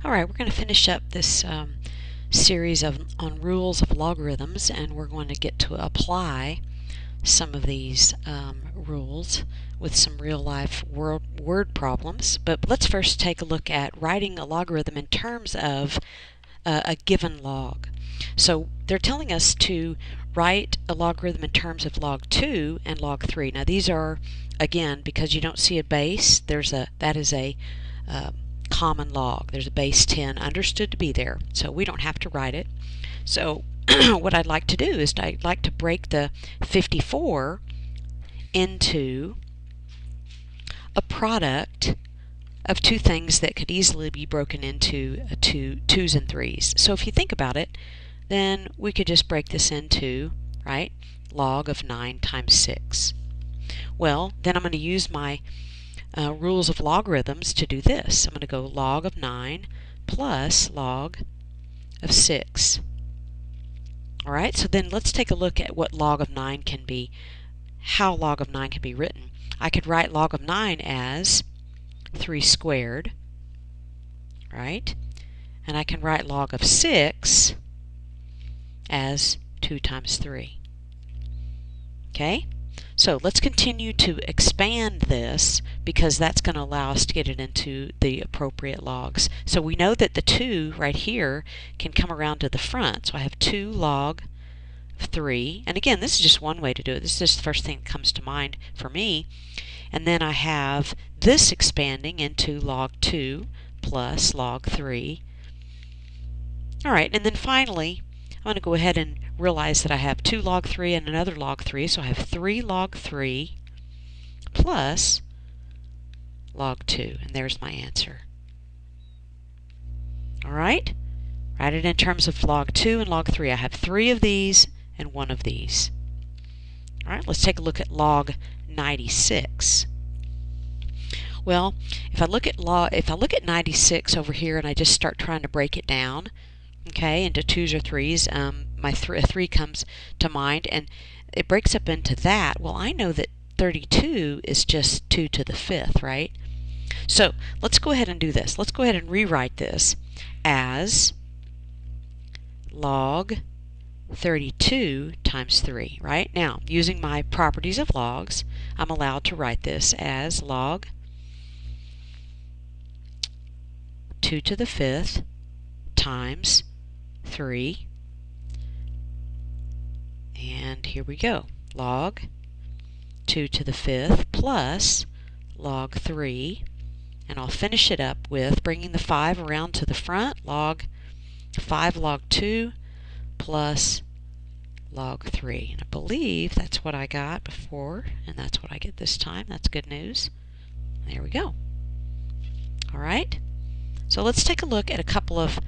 All right, we're going to finish up this series on rules of logarithms, and we're going to get to apply some of these rules with some real-life word problems. But let's first take a look at writing a logarithm in terms of a given log. So they're telling us to write a logarithm in terms of log 2 and log 3. Now these are, again, because you don't see a base, that is a common log. There's a base 10 understood to be there, so we don't have to write it. So what I'd like to do is I'd like to break the 54 into a product of two things that could easily be broken into twos and threes. So if you think about it, then we could just break this into, right, log of 9 times 6. Well, then I'm going to use my rules of logarithms to do this. I'm going to go log of 9 plus log of 6. Alright, so then let's take a look at what log of 9 can be, how log of 9 can be written. I could write log of 9 as 3 squared, right? And I can write log of 6 as 2 times 3. Okay? So let's continue to expand this because that's going to allow us to get it into the appropriate logs. So we know that the 2 right here can come around to the front. So I have 2 log of 3. And again, this is just one way to do it. This is just the first thing that comes to mind for me. And then I have this expanding into log 2 plus log 3. Alright, and then finally, I'm going to go ahead and realize that I have 2 log 3 and another log 3, so I have 3 log 3 plus log 2, and there's my answer. Alright, write it in terms of log 2 and log 3. I have 3 of these and 1 of these. Alright, let's take a look at log 96. Well, if I look at 96 over here and I just start trying to break it down, okay, into twos or threes, my 3 comes to mind, and it breaks up into that. Well, I know that 32 is just 2 to the 5th, right? So let's go ahead and do this. Let's go ahead and rewrite this as log 32 times 3, right? Now, using my properties of logs, I'm allowed to write this as log 2 to the 5th times 3, and here we go, log 2 to the 5th plus log 3, and I'll finish it up with bringing the 5 around to the front, log 5 log 2 plus log 3. And I believe that's what I got before, and that's what I get this time. That's good news. There we go. Alright, so let's take a look at a couple of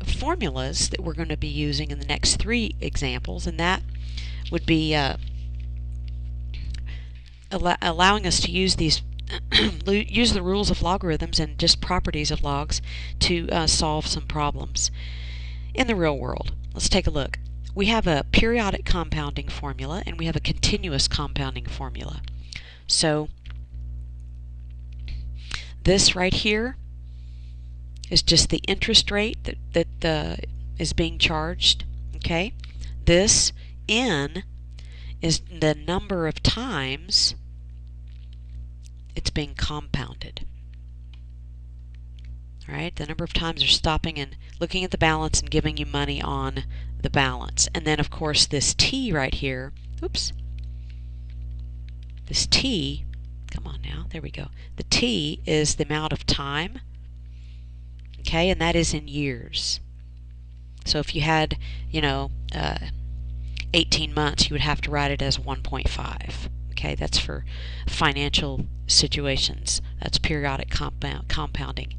formulas that we're going to be using in the next 3 examples, and that would be allowing us to use these use the rules of logarithms and just properties of logs to solve some problems in the real world. Let's take a look. We have a periodic compounding formula and we have a continuous compounding formula. So this right here is just the interest rate that is being charged. Okay, this n is the number of times it's being compounded. All right, the number of times they're stopping and looking at the balance and giving you money on the balance. And then of course this t right here, oops, this t, come on now, there we go. The t is the amount of time, okay, and that is in years. So if you had, 18 months, you would have to write it as 1.5. Okay, that's for financial situations. That's periodic compounding.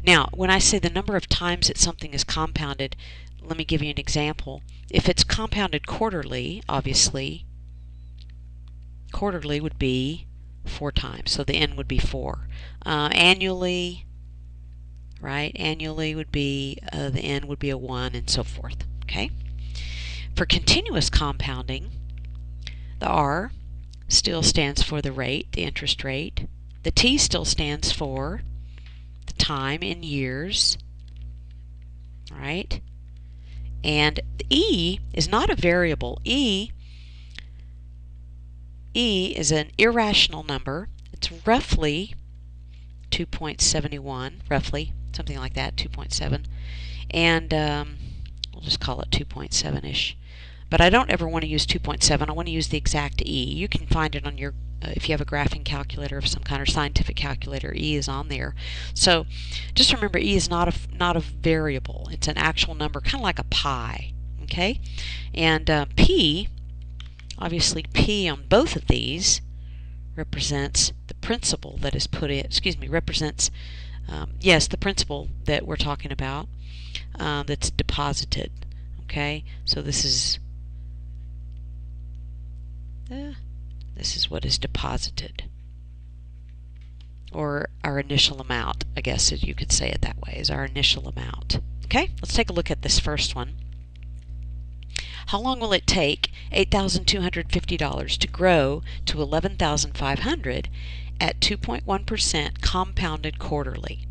Now, when I say the number of times that something is compounded, let me give you an example. If it's compounded quarterly, obviously, quarterly would be 4 times, so the n would be 4. Annually, right? Annually would be, the n would be a 1, and so forth. Okay? For continuous compounding, the R still stands for the rate, the interest rate. The T still stands for the time in years, right? And E is not a variable. E is an irrational number. It's roughly 2.71, roughly, something like that, 2.7. And we'll just call it 2.7-ish. But I don't ever want to use 2.7. I want to use the exact E. You can find it on your, if you have a graphing calculator of some kind or scientific calculator, E is on there. So just remember, E is not a variable. It's an actual number, kind of like a pi. Okay? And P, obviously P on both of these represents the principal that is put in, represents, yes, the principal that we're talking about that's deposited. Okay? So this is what is deposited, or our initial amount, I guess you could say it that way, is our initial amount. Okay, let's take a look at this first one. How long will it take $8,250 to grow to $11,500 at 2.1% compounded quarterly?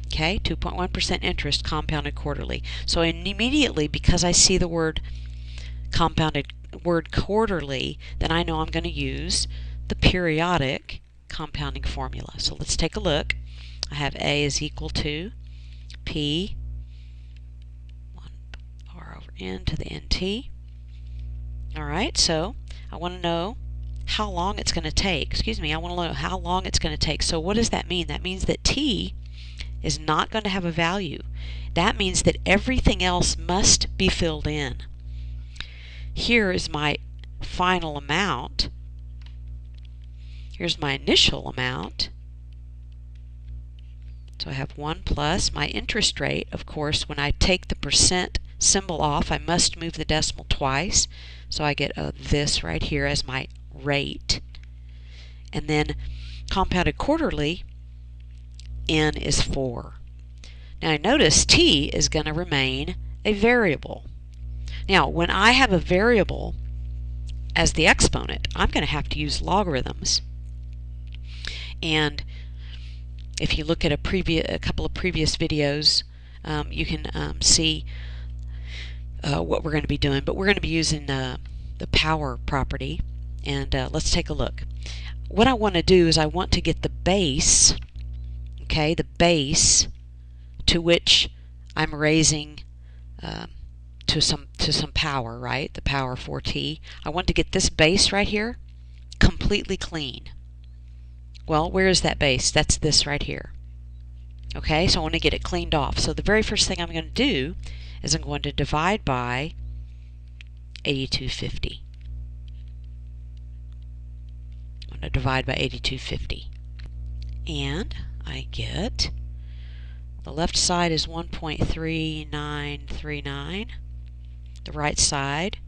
Okay, 2.1% interest compounded quarterly. So immediately, because I see the word quarterly, then I know I'm going to use the periodic compounding formula. So let's take a look. I have A is equal to P 1r over n to the nt. Alright, so I want to know how long it's going to take. I want to know how long it's going to take. So what does that mean? That means that T is not going to have a value. That means that everything else must be filled in. Here is my final amount. Here's my initial amount. So I have 1 plus my interest rate. Of course, when I take the percent symbol off, I must move the decimal twice. So I get this right here as my rate. And then compounded quarterly, N is 4. Now notice T is going to remain a variable. Now when I have a variable as the exponent, I'm going to have to use logarithms. And if you look at a couple of previous videos, you can see what we're going to be doing. But we're going to be using the power property. And let's take a look. What I want to do is I want to get the base, okay, the base to which I'm raising to some power, right? The power 4t. I want to get this base right here completely clean. Well, where is that base? That's this right here. Okay, so I want to get it cleaned off. So the very first thing I'm going to do is I'm going to divide by 8250. I'm going to divide by 8250. And I get, the left side is 1.3939. The right side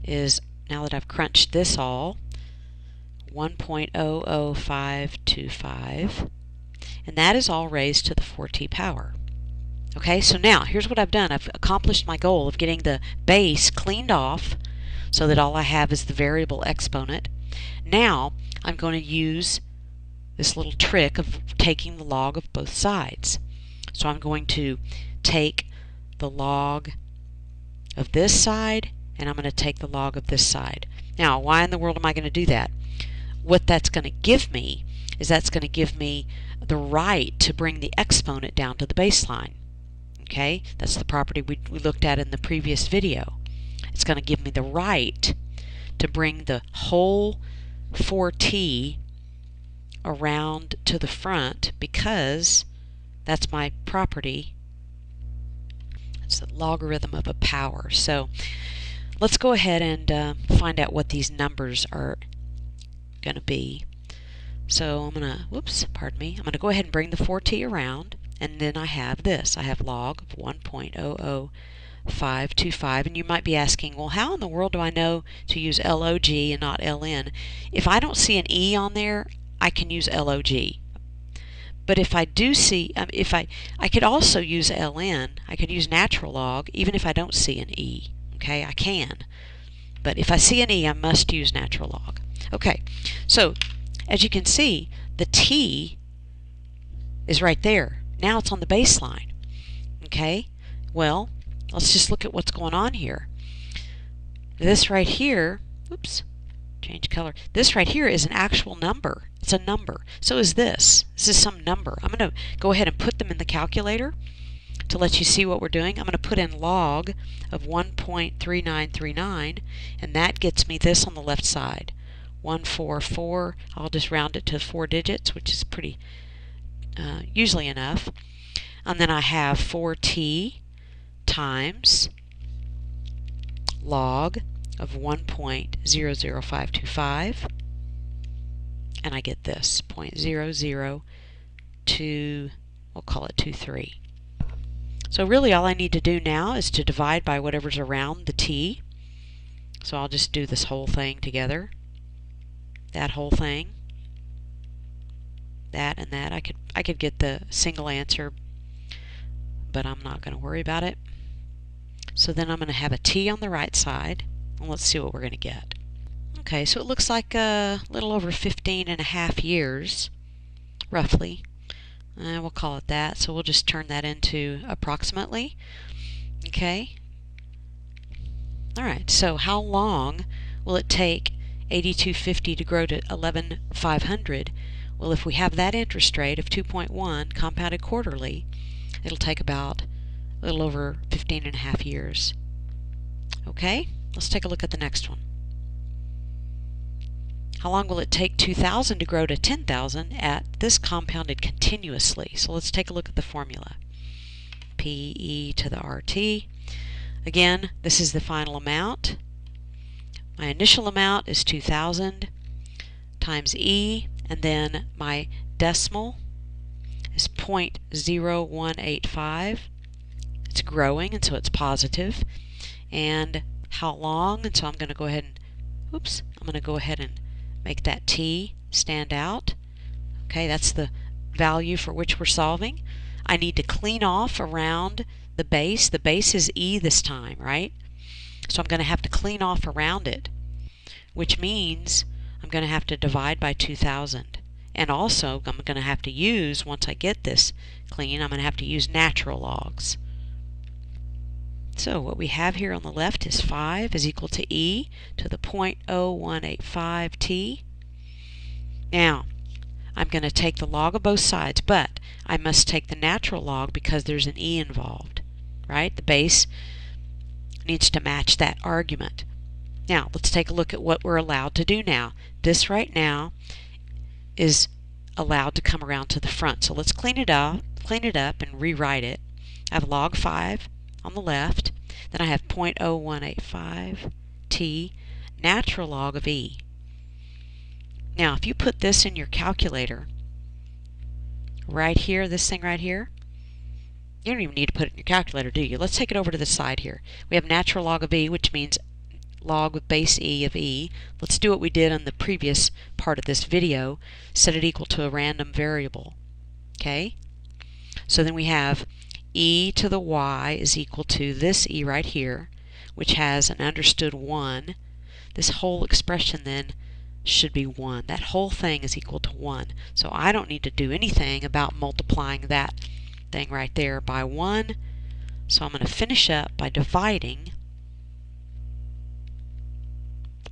is, now that I've crunched this all, 1.00525, and that is all raised to the 4t power. Okay, so now here's what I've done. I've accomplished my goal of getting the base cleaned off so that all I have is the variable exponent. Now I'm going to use this little trick of taking the log of both sides. So I'm going to take the log of this side and I'm going to take the log of this side. Now, why in the world am I going to do that? What that's going to give me is that's going to give me the right to bring the exponent down to the baseline. Okay, that's the property we looked at in the previous video. It's going to give me the right to bring the whole 4t around to the front because that's my property. It's the logarithm of a power. So let's go ahead and find out what these numbers are going to be. So I'm going to, I'm going to go ahead and bring the 4t around, and then I have this. I have log of 1.00525, and you might be asking, well, how in the world do I know to use log and not ln? If I don't see an e on there, I can use log. But if I do see, I could also use ln. I could use natural log, even if I don't see an e. Okay, I can. But if I see an e, I must use natural log. Okay, so as you can see, the t is right there. Now it's on the baseline. Okay? Well, let's just look at what's going on here. This right here, oops, change color. This right here is an actual number. It's a number. So is this. This is some number. I'm going to go ahead and put them in the calculator to let you see what we're doing. I'm going to put in log of 1.3939, and that gets me this on the left side. 144. I'll just round it to 4 digits, which is pretty usually enough. And then I have 4t times log of 1.00525, and I get this 0.002, we'll call it 23. So really all I need to do now is to divide by whatever's around the t. So I'll just do this whole thing together. That whole thing. That and that. I could get the single answer, but I'm not going to worry about it. So then I'm going to have a t on the right side, and let's see what we're going to get. Okay, so it looks like a little over 15.5 years, roughly. We'll call it that, so we'll just turn that into approximately. Okay. Alright, so how long will it take 8250 to grow to 11500? Well, if we have that interest rate of 2.1 compounded quarterly, it'll take about a little over 15.5 years. Okay, let's take a look at the next one. How long will it take 2,000 to grow to 10,000 at this compounded continuously? So let's take a look at the formula. PE to the RT. Again, this is the final amount. My initial amount is 2,000 times E, and then my decimal is 0.0185. It's growing, and so it's positive. And how long? And so I'm going to go ahead and, make that t stand out. Okay, that's the value for which we're solving. I need to clean off around the base. The base is e this time, right? So I'm going to have to clean off around it, which means I'm going to have to divide by 2,000. And also, I'm going to have to use, once I get this clean, I'm going to have to use natural logs. So what we have here on the left is 5 is equal to e to the 0.0185t. Now, I'm going to take the log of both sides, but I must take the natural log because there's an e involved, right? The base needs to match that argument. Now, let's take a look at what we're allowed to do now. This right now is allowed to come around to the front. So let's clean it up and rewrite it. I have log 5 on the left, then I have 0.0185t natural log of e. Now if you put this in your calculator right here, this thing right here, you don't even need to put it in your calculator, do you? Let's take it over to the side here. We have natural log of e, which means log with base e of e. Let's do what we did on the previous part of this video, set it equal to a random variable. Okay? So then we have e to the y is equal to this e right here, which has an understood 1. This whole expression then should be 1. That whole thing is equal to 1. So I don't need to do anything about multiplying that thing right there by 1. So I'm going to finish up by dividing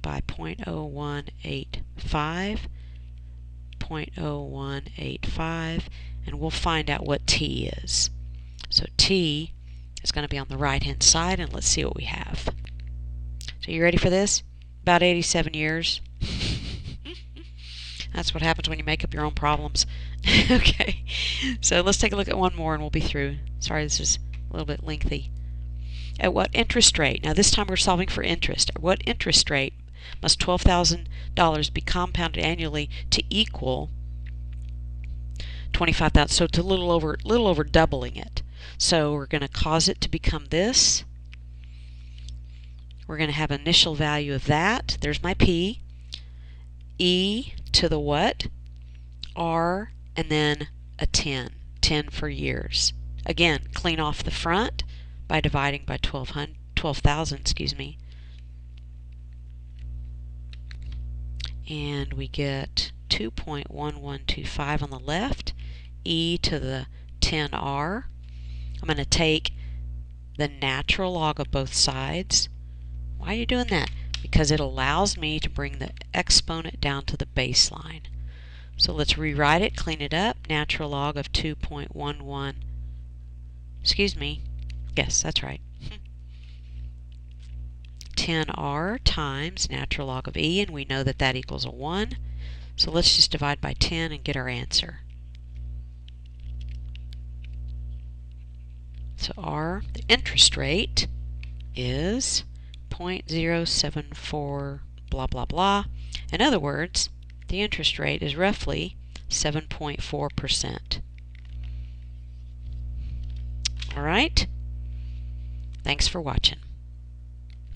by 0.0185, 0.0185, and we'll find out what t is. So t is going to be on the right hand side, and let's see what we have. So you ready for this? About 87 years. That's what happens when you make up your own problems. Okay, so let's take a look at one more and we'll be through. Sorry, this is a little bit lengthy. At what interest rate? Now this time we're solving for interest. At what interest rate must $12,000 be compounded annually to equal 25,000? So to little over doubling it. So we're going to cause it to become this. We're going to have initial value of that. There's my p. E to the what? R, and then a 10. 10 for years. Again, clean off the front by dividing by 12,000, excuse me. And we get 2.1125 on the left e to the 10r. I'm going to take the natural log of both sides. Why are you doing that? Because it allows me to bring the exponent down to the baseline. So let's rewrite it, clean it up. Natural log of 2.11. Excuse me. Yes, that's right. 10r times natural log of e, and we know that that equals a 1. So let's just divide by 10 and get our answer. So the interest rate is 0.074 blah blah blah. In other words, the interest rate is roughly 7.4%. All right? Thanks for watching.